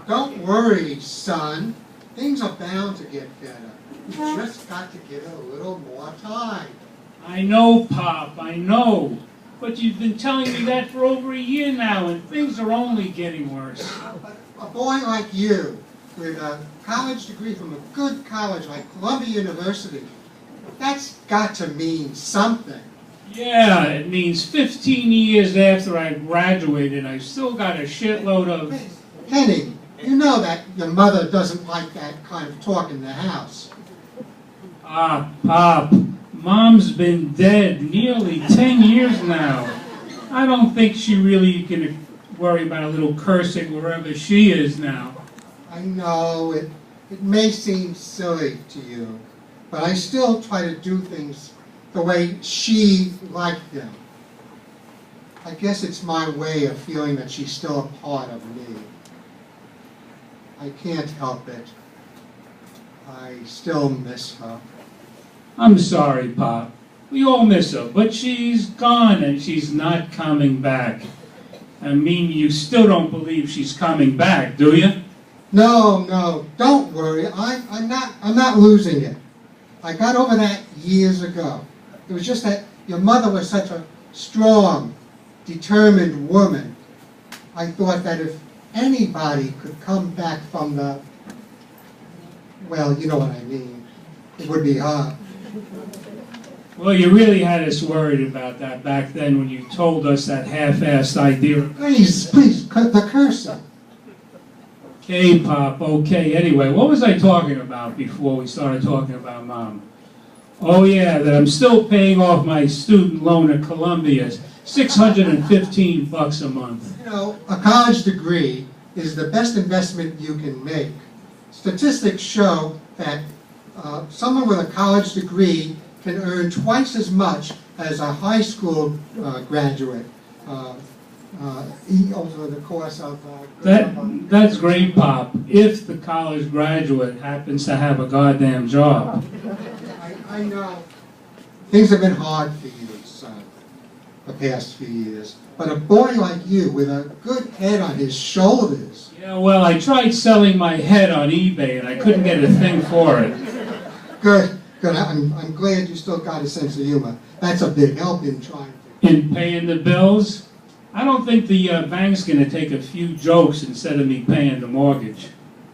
Don't worry, son. Things are bound to get better. You just got to give it a little more time. I know, Pop, I know. But you've been telling me that for over a year now, and things are only getting worse. A boy like you, with a college degree from a good college like Columbia University, that's got to mean something. Yeah, it means 15 years after I graduated, I've still got a shitload of... Kenny, you know that your mother doesn't like that kind of talk in the house. Ah, Pop, Mom's been dead nearly 10 years now. I don't think she really can worry about a little cursing wherever she is now. I know, it may seem silly to you, but I still try to do things the way she liked them. I guess it's my way of feeling that she's still a part of me. I can't help it. I still miss her. I'm sorry, Pop. We all miss her, but she's gone and she's not coming back. I mean, you still don't believe she's coming back, do you? No, don't worry. I'm not losing it. I got over that years ago. It was just that your mother was such a strong, determined woman. I thought that if anybody could come back from the, well, you know what I mean, it would be her. Well, you really had us worried about that back then when you told us that half-assed idea. Please, cut the cursing. Okay, Pop, okay. Anyway, what was I talking about before we started talking about Mom? Oh, yeah, that I'm still paying off my student loan at Columbia, $615 a month. You know, a college degree is the best investment you can make. Statistics show that someone with a college degree can earn twice as much as a high school graduate over the course of... That's great, Pop, if the college graduate happens to have a goddamn job. I know. Things have been hard for you, son, the past few years. But a boy like you, with a good head on his shoulders... Yeah, well, I tried selling my head on eBay, and I couldn't get a thing for it. Good. I'm glad you still got a sense of humor. That's a big help in trying to... In paying the bills? I don't think the bank's going to take a few jokes instead of me paying the mortgage.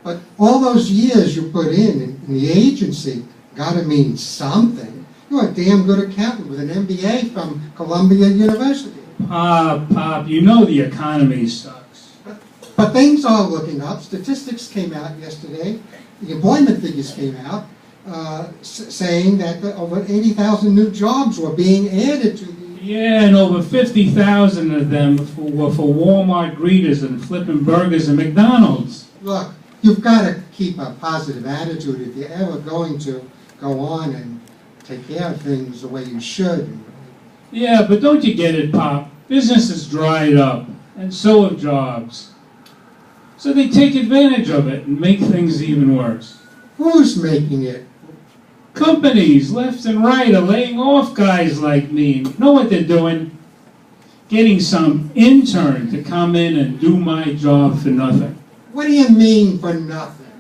But all those years you put in the agency got to mean something. You're a damn good accountant with an MBA from Columbia University. Pop, you know the economy sucks. But things are looking up. Statistics came out yesterday. The employment figures came out saying that over 80,000 new jobs were being added to the... Yeah, and over 50,000 of them were for Walmart greeters and flipping burgers and McDonald's. Look, you've got to keep a positive attitude if you're ever going to go on and take care of things the way you should. Yeah, but don't you get it, Pop? Business has dried up, and so have jobs. So they take advantage of it and make things even worse. Who's making it? Companies, left and right, are laying off guys like me. You know what they're doing? Getting some intern to come in and do my job for nothing. What do you mean for nothing?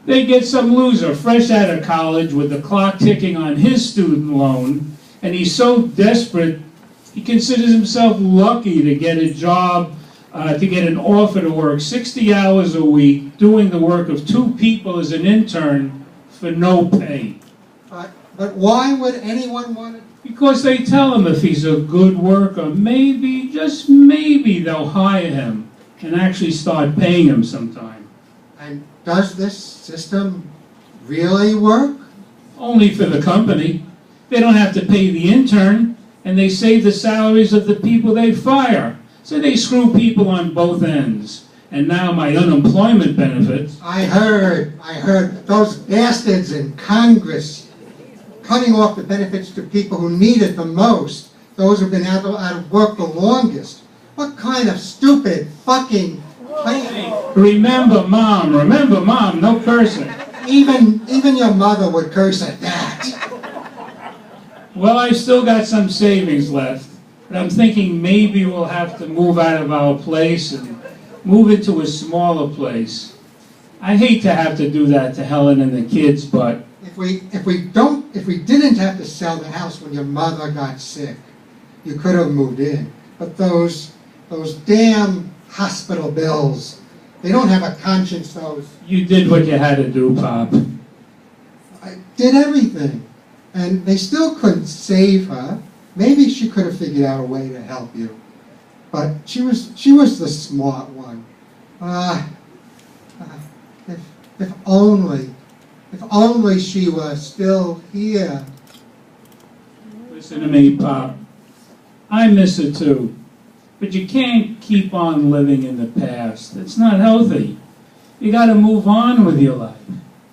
They get some loser fresh out of college with the clock ticking on his student loan, and he's so desperate he considers himself lucky to get a job, to get an offer to work 60 hours a week doing the work of 2 people as an intern for no pay. But why would anyone want it? Because they tell him if he's a good worker, maybe, just maybe, they'll hire him and actually start paying him sometime. And does this system really work? Only for the company. They don't have to pay the intern, and they save the salaries of the people they fire. So they screw people on both ends. And now my unemployment benefits... I heard those bastards in Congress cutting off the benefits to people who need it the most, those who've been out of work the longest. What kind of stupid fucking plan? Remember, Mom, no cursing. Even your mother would curse at that. Well, I've still got some savings left, but I'm thinking maybe we'll have to move out of our place and move into a smaller place. I hate to have to do that to Helen and the kids, but If we didn't have to sell the house when your mother got sick, you could have moved in. But those damn hospital bills, they don't have a conscience, those. you did what you had to do, Pop. I did everything. And they still couldn't save her. Maybe she could have figured out a way to help you. But she was the smart one. If only she were still here. Listen to me, Pop. I miss her too. But you can't keep on living in the past. It's not healthy. You gotta move on with your life.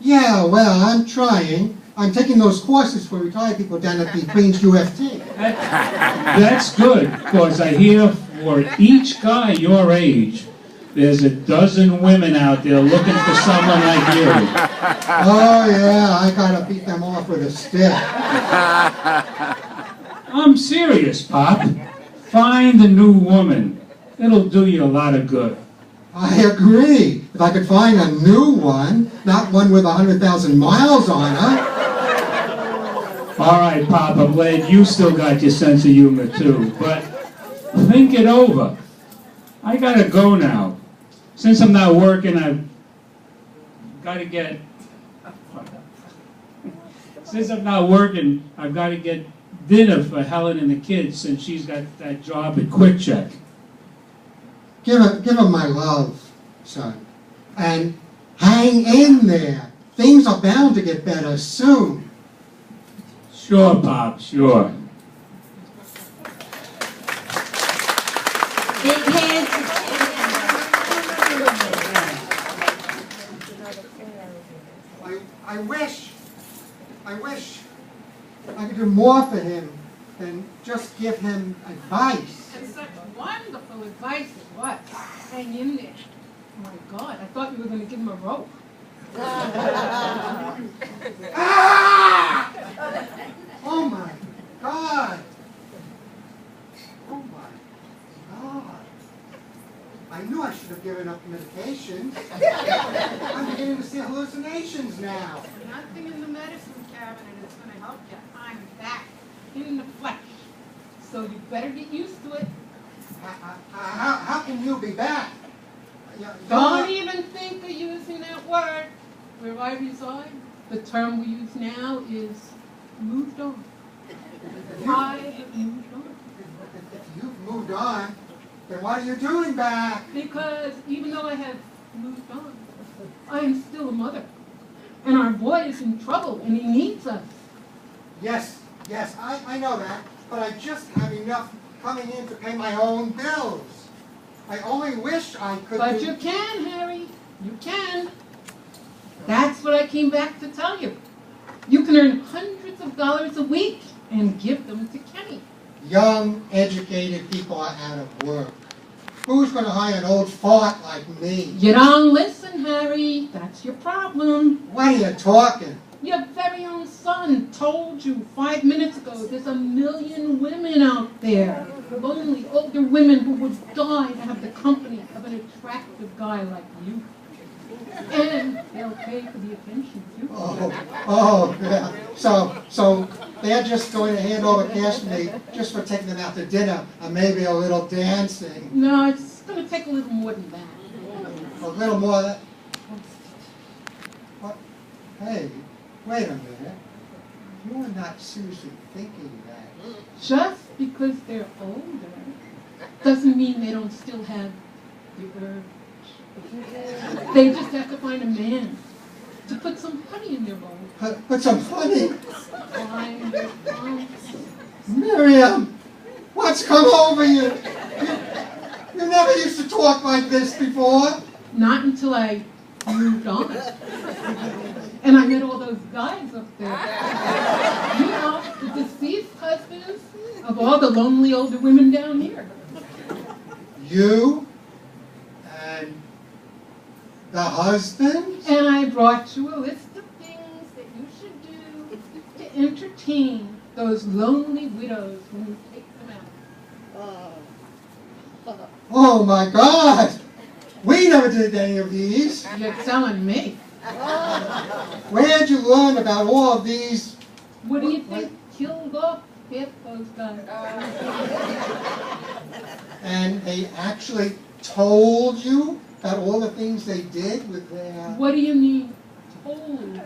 Yeah, well, I'm trying. I'm taking those courses for retired people down at the Queens UFT. That's good, because I hear for each guy your age, there's a dozen women out there looking for someone like you. Oh, yeah, I gotta beat them off with a stick. I'm serious, Pop. Find a new woman. It'll do you a lot of good. I agree. If I could find a new one, not one with 100,000 miles on her. All right, Pop, I'm glad you still got your sense of humor, too. But think it over. I gotta go now. Since I'm not working, I've gotta get... Since I'm not working, I've gotta get dinner for Helen and the kids since she's got that job at Quick Check. Give her my love, son. And hang in there. Things are bound to get better soon. Sure, Pop, sure. Big hands. I wish I could do more for him than just give him advice. And such wonderful advice it was. Hang in there. Oh my God, I thought you were going to give him a rope. Ah! Oh my God! Oh my God! I knew I should have given up medication. I'm beginning to see hallucinations now. Nothing in the medicine cabinet is going to help you. I'm back in the flesh. So you better get used to it. How can you be back? Don't even think of using that word. Where I reside, the term we use now is moved on. I have moved on. If you've moved on, then what are you doing back? Because even though I have moved on, I am still a mother. And our boy is in trouble and he needs us. Yes, I know that, but I just have enough coming in to pay my own bills. I only wish I could. But you can, Harry. You can. That's what I came back to tell you. You can earn hundreds of dollars a week and give them to Kenny. Young, educated people are out of work. Who's going to hire an old fart like me? You don't listen, Harry. That's your problem. What are you talking? Your very own son told you 5 minutes ago there's 1 million women out there. Lonely, older women who would die to have the company of an attractive guy like you. And they'll pay for the attention, too. Oh, yeah. So they're just going to hand over cash to me just for taking them out to dinner and maybe a little dancing. No, it's going to take a little more than that. A little more than... What? Hey, wait a minute. You are not seriously thinking that. Just because they're older doesn't mean they don't still have the urge. They just have to find a man to put some honey in their bowl. Put some honey. Find their pumps. Miriam, what's come over you? You never used to talk like this before. Not until I moved on. And I met all those guys up there. You know, the deceased husbands of all the lonely older women down here. You and the husband? And I brought you a list of things that you should do to entertain those lonely widows when you take them out. Oh my God! never did any of these. You're telling me. Where'd you learn about all of these? What do you think killed off half those guys? And they actually told you about all the things they did with their... What do you mean, told?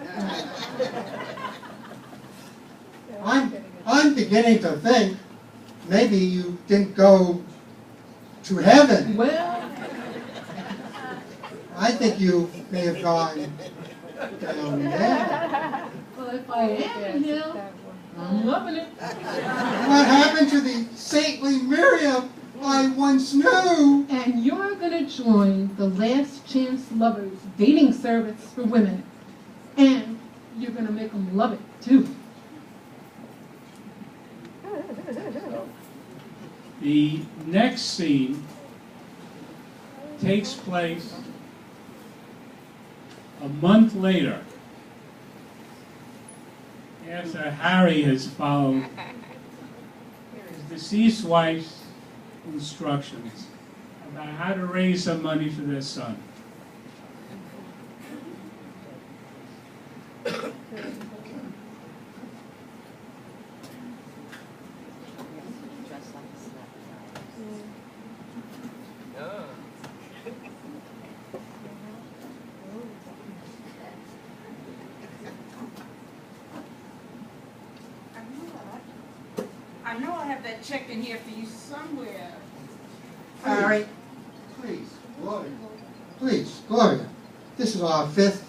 I'm beginning to think maybe you didn't go to heaven. Well, I think you may have gone down there. well, if I am in hell, I'm loving it. What happened to the saintly Miriam I once knew? And you're gonna join the Last Chance Lovers dating service for women. And you're gonna make them love it, too. The next scene takes place a month later, after Harry has followed his deceased wife's instructions about how to raise some money for their son. I know I have that check in here for you somewhere. Harry, please, Gloria. Please, Gloria. This is our fifth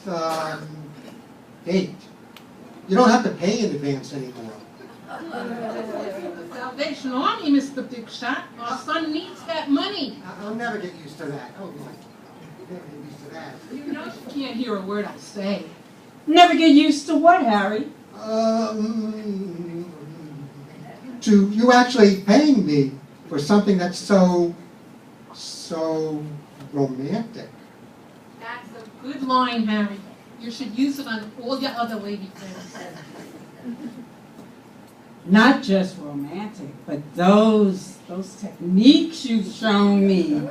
date. You don't have to pay in advance anymore. The Salvation Army, Mr. Big Shot. Our son needs that money. I'll never get used to that. Oh, my. Never get used to that. You know you can't hear a word I say. Never get used to what, Harry? To you actually paying me for something that's so romantic. That's a good line, Harry. You should use it on all your other lady friends. Not just romantic, but those techniques you've shown me.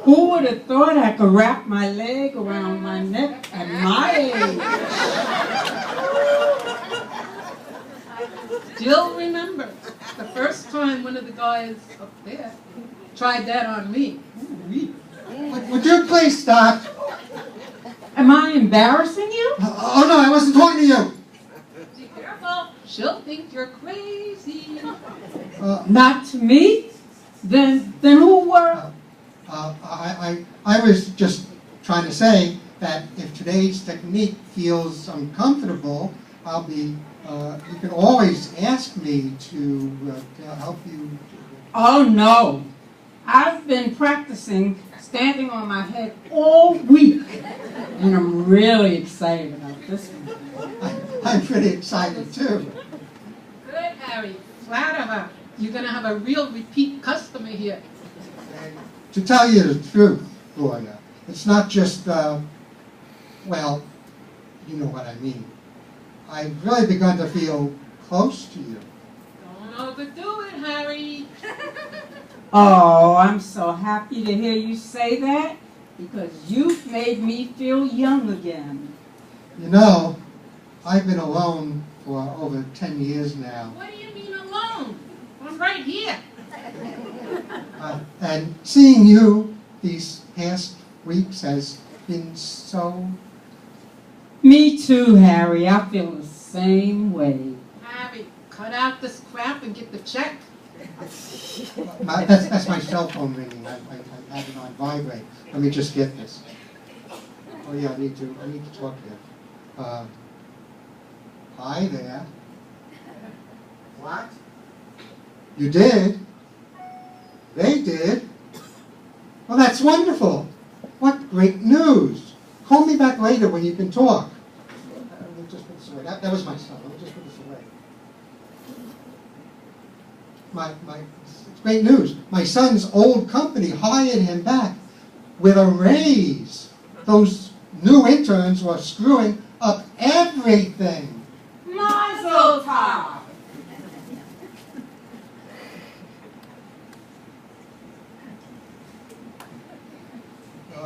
Who would have thought I could wrap my leg around my neck at my age? Still remember the first time one of the guys up there tried that on me. Would you please stop? Am I embarrassing you? Oh no, I wasn't talking to you. Be careful, she'll think you're crazy. Not to me? Then who were? I was just trying to say that if today's technique feels uncomfortable, I'll be. You can always ask me to help you. Oh no. I've been practicing standing on my head all week. And I'm really excited about this one. I'm pretty excited too. Good, Harry. Flatter her. You're going to have a real repeat customer here. And to tell you the truth, Gloria, it's not just, well, you know what I mean. I've really begun to feel close to you. Don't overdo it, Harry. Oh, I'm so happy to hear you say that because you've made me feel young again. You know, I've been alone for over 10 years now. What do you mean alone? I'm right here. And seeing you these past weeks has been so... Me too, Harry. I feel the same way. Harry, cut out this crap and get the check. That's my cell phone ringing. I have it on vibrate. Let me just get this. Oh yeah, I need to talk to you. Hi there. What? You did? They did? Well, that's wonderful. What great news. Call me back later when you can talk. Let me just put this away. That was my son. Let me just put this away. It's great news. My son's old company hired him back with a raise. Those new interns were screwing up everything. Mazel tov!